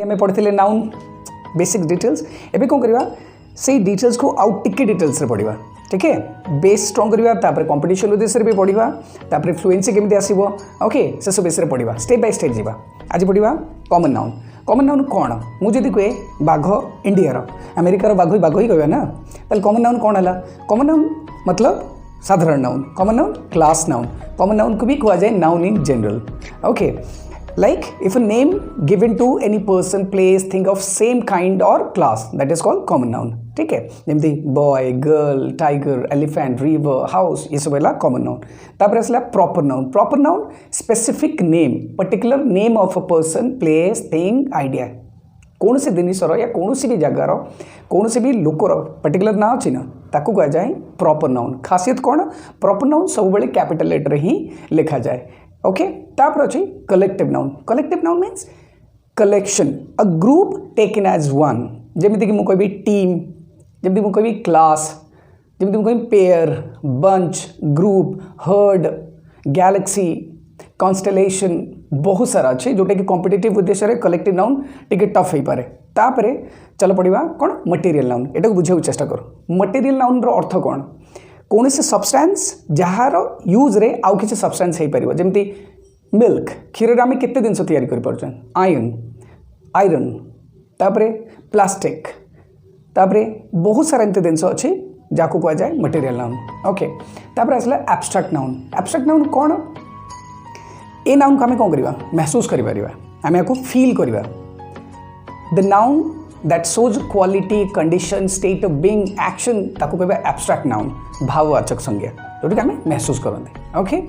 आम पढ़ी noun basic details एबे कौन करवा से डिटेल्स को आउ टिके डिटेल्स रे पढ़ा ठीक है बेस स्ट्रंग करवा कंपटीशन उद्देश्य भी पढ़ा फ्लुएंसी केमी आसो ओके से सब विषय पढ़ा स्टेप बाय स्टेप जावा आज पढ़ा कॉमन नाउन कौन मुझे कहे बाघ इंडिया अमेरिकार बाघ ही कहना ना ताल कॉमन नाउन कौन है कॉमन नाउन मतलब साधारण noun common noun class noun common noun को भी कहा जाए noun in general okay like if a name given to any person place thing of same kind or class that is called common noun ठीक है जमती boy girl tiger elephant river house ये सब है कॉमन नाउन तापर आसला proper noun specific name particular name of a person place thing idea कौन से जिनसर या कौन सी भी जगार कौन से भी लोकर पर्टिकुलर ना अच्छी ना ताकू कह जाए प्रॉपर नाउन खासियत कौन प्रॉपर नाउन सब बड़े कैपिटल लेटर ही लिखा जाए ओके तापर अच्छी collective noun means collection a group taken as one जमीती कि मु कहबी टीम जमीती मु कहबी क्लास जमीती मु कहबी pair bunch group heard Galaxy constellation बहुत सारा अच्छे जोटा कि कॉम्पिटिटिव उद्देश्य कलेक्टिव नाउन टिके टफ हो पारे तापरे चलो पढ़ा कौन मटेरियल नाउन एटा को बुझाऊ चेष्टा करो मटेरियल नाउन रो अर्थ कौन कौन से सब्सटेंस जार यूज रे आउ किसी सब्सटेंस हो पार जमी मिल्क क्षीर आम केते जिनस तैयारी कर पार्छन आयरन तापरे प्लास्टिक तापरे बहुत सारा एमती जिनस अच्छी जहाँ कह जाए मटेरियल नाउन ओके तापर आसला एब्स्ट्रैक्ट नाउन कौन ए नाउन को आम कौन करवा महसूस करें आम या फील करवा the noun that shows quality condition state of being action ताको कहबा एब्स्ट्रैक्ट नाउन भाववाचक संज्ञा जोटा कि आम महसूस करते ओके